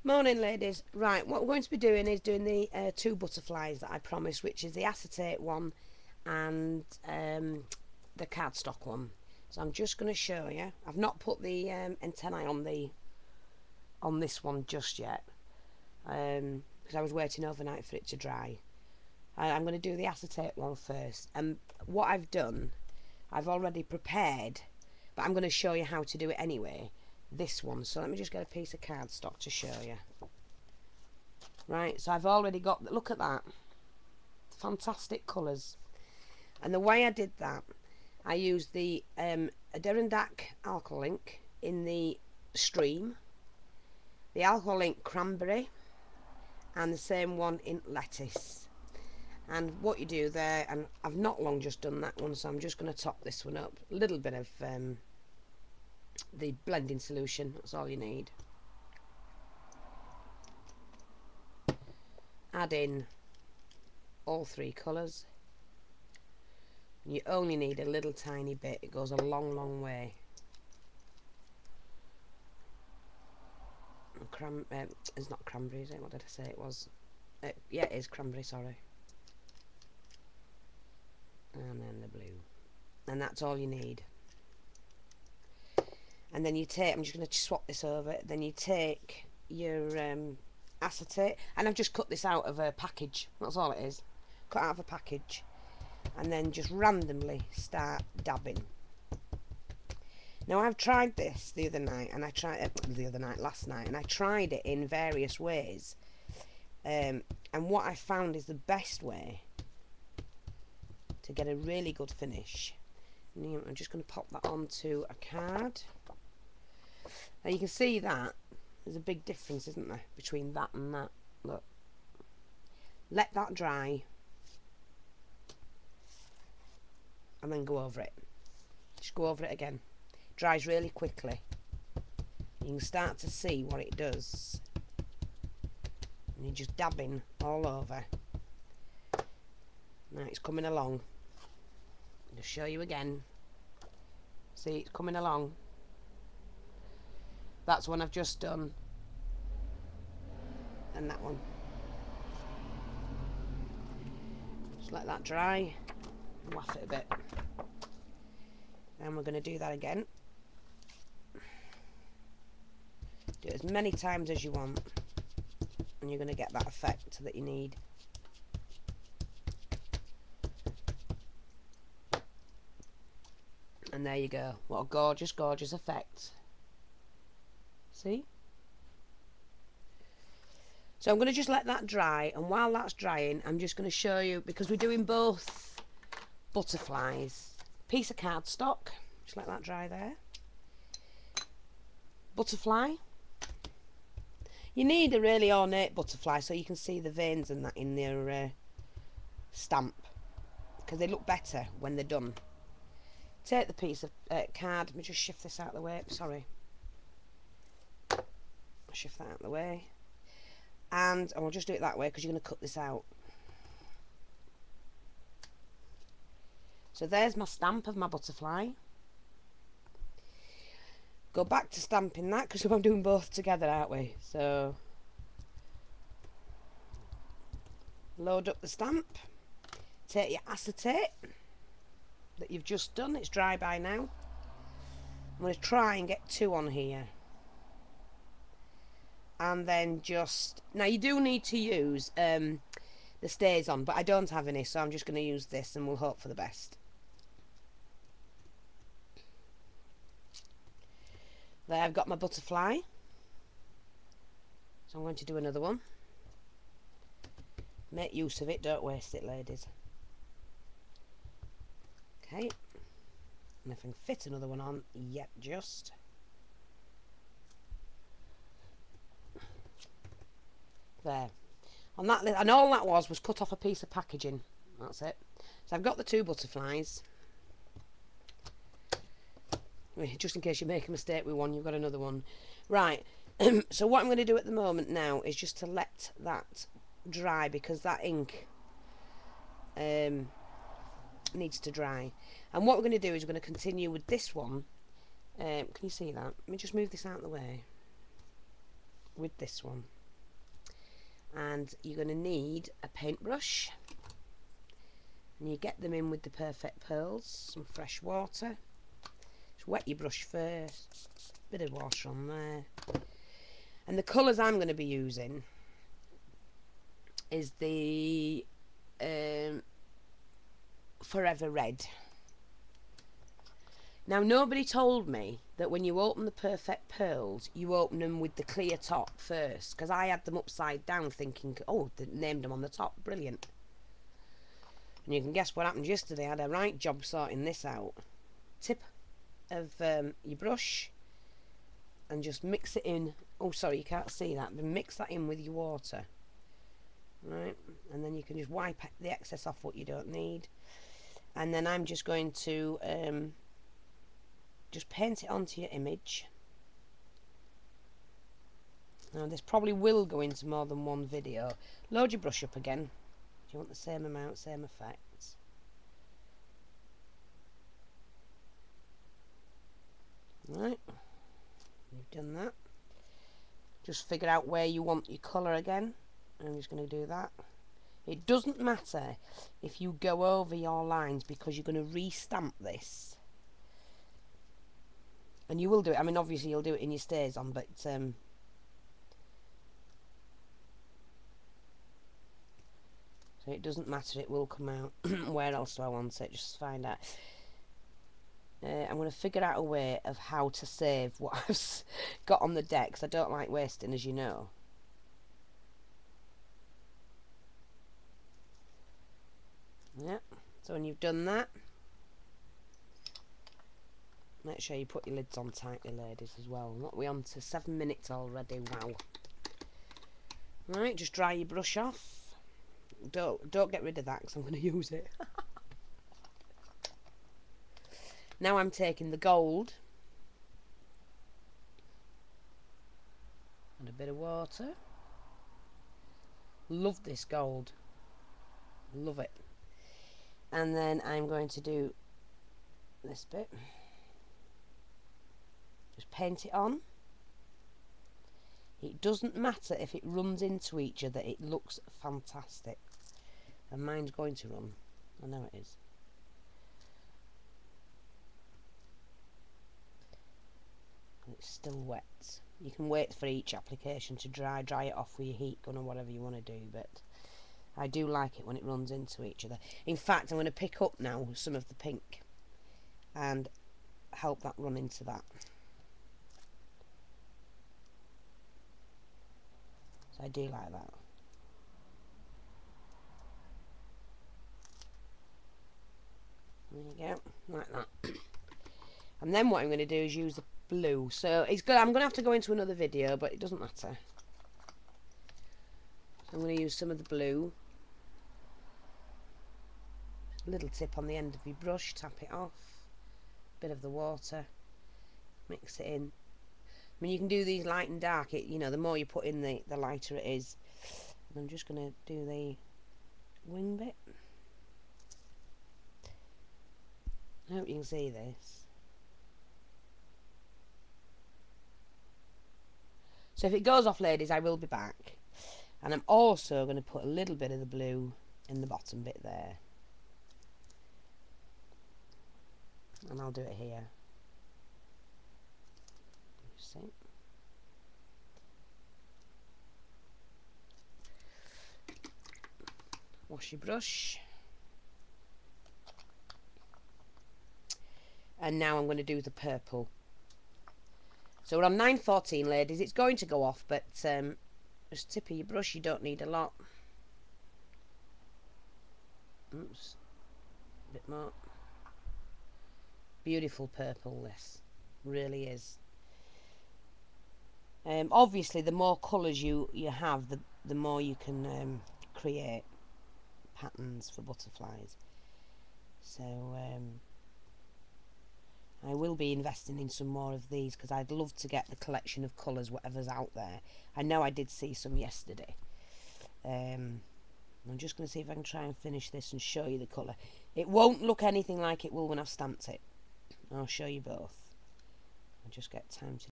Morning, ladies. Right, what we're going to be doing is doing the two butterflies that I promised, which is the acetate one and the cardstock one. So I'm just going to show you. I've not put the antennae on this one just yet because I was waiting overnight for it to dry. I'm going to do the acetate one first, and what I've done, I've already prepared, but I'm going to show you how to do it anyway. This one, so let me just get a piece of cardstock to show you. Right, so I've already got, look at that, fantastic colours. And the way I did that, I used the Adirondack alcohol ink in the stream, the alcohol ink cranberry, and the same one in lettuce. And what you do there, and I've not long just done that one, so I'm just going to top this one up, a little bit of the blending solution, that's all you need. Add in all three colours. You only need a little tiny bit, it goes a long way. It's not cranberry, is it? What did I say it was? Yeah, it is cranberry, sorry. And then the blue. And that's all you need. And then you take, I'm just going to swap this over, then you take your acetate, and I've just cut this out of a package, that's all it is, cut out of a package, and then just randomly start dabbing. Now I've tried this the other night, and I tried it last night, and I tried it in various ways, and what I found is the best way to get a really good finish. And I'm just going to pop that onto a card. Now you can see that there's a big difference, isn't there, between that and that. Look, let that dry and then go over it. Just go over it again. It dries really quickly. You can start to see what it does, and you're just dabbing all over. Now it's coming along. I'll just show you again. See, it's coming along. That's one I've just done, and that one. Just let that dry and waff it a bit. And we're going to do that again. Do it as many times as you want, and you're going to get that effect that you need. And there you go. What a gorgeous, gorgeous effect. See? So I'm going to just let that dry, and while that's drying, I'm just going to show you, because we're doing both butterflies. Piece of cardstock, just let that dry there. Butterfly. You need a really ornate butterfly so you can see the veins and that in their stamp, because they look better when they're done. Take the piece of card, let me just shift this out of the way, sorry. Shift that out of the way, and I'll just do it that way because you're going to cut this out. So there's my stamp of my butterfly. Go back to stamping that because I'm doing both together, aren't we? So load up the stamp, take your acetate that you've just done, it's dry by now. I'm going to try and get two on here. And then just, now you do need to use the stays on, but I don't have any, so I'm just going to use this and we'll hope for the best. There, I've got my butterfly, so I'm going to do another one. Make use of it, don't waste it, ladies. Okay, and if I can fit another one on, yep, just. There. On that, and all that was cut off a piece of packaging. That's it. So I've got the two butterflies. Just in case you make a mistake with one, you've got another one. Right. So what I'm going to do at the moment now is just to let that dry, because that ink needs to dry. And what we're going to do is we're going to continue with this one. Can you see that? Let me just move this out of the way. with this one. And you're going to need a paintbrush, and you get them in with the Perfect Pearls, some fresh water. Just wet your brush first, bit of water on there. And the colours I'm going to be using is the Forever Red. Now, nobody told me that when you open the Perfect Pearls, you open them with the clear top first, because I had them upside down thinking, oh, they named them on the top, brilliant. And you can guess what happened yesterday. I had a right job sorting this out. Tip of your brush, and just mix it in. Oh, sorry, you can't see that, but mix that in with your water. Right, and then you can just wipe the excess off what you don't need. And then I'm just going to just paint it onto your image. Now this probably will go into more than one video. Load your brush up again. Do you want the same amount, same effects? Right, you've done that. Just figure out where you want your colour again. I'm just going to do that. It doesn't matter if you go over your lines, because you're going to re-stamp this. And you will do it. I mean, obviously you'll do it in your stays on, but so it doesn't matter. It will come out. Where else do I want it? Just find out. I'm going to figure out a way of how to save what I've got on the deck, because I don't like wasting, as you know. Yeah. So when you've done that, make sure you put your lids on tightly, ladies, as well. What are we on to? 7 minutes already. Wow. Right, just dry your brush off. Don't get rid of that, because I'm going to use it. Now I'm taking the gold and a bit of water. Love this gold. Love it. And then I'm going to do this bit. Just paint it on. It doesn't matter if it runs into each other, it looks fantastic. And mine's going to run. I know it is. It's still wet. You can wait for each application to dry it off with your heat gun or whatever you want to do, but I do like it when it runs into each other. In fact, I'm going to pick up now some of the pink and help that run into that. So I do like that. There you go, like that. And then what I'm going to do is use the blue. So it's good. I'm going to have to go into another video, but it doesn't matter. So I'm going to use some of the blue. A little tip on the end of your brush, tap it off. Bit of the water, mix it in. I mean, you can do these light and dark. You know, the more you put in, the lighter it is. And I'm just going to do the wing bit. I hope you can see this. So if it goes off, ladies, I will be back. And I'm also going to put a little bit of the blue in the bottom bit there. And I'll do it here. See? Wash your brush. And now I'm going to do the purple. So we're on 9:14, ladies. It's going to go off, but just tip of your brush. You don't need a lot. Oops. A bit more. Beautiful purple, this. Really is. Obviously, the more colours you have, the more you can create patterns for butterflies. So I will be investing in some more of these, because I'd love to get the collection of colours, whatever's out there. I know I did see some yesterday. I'm just going to see if I can try and finish this and show you the colour. It won't look anything like it will when I've stamped it. I'll show you both. I'll just get time to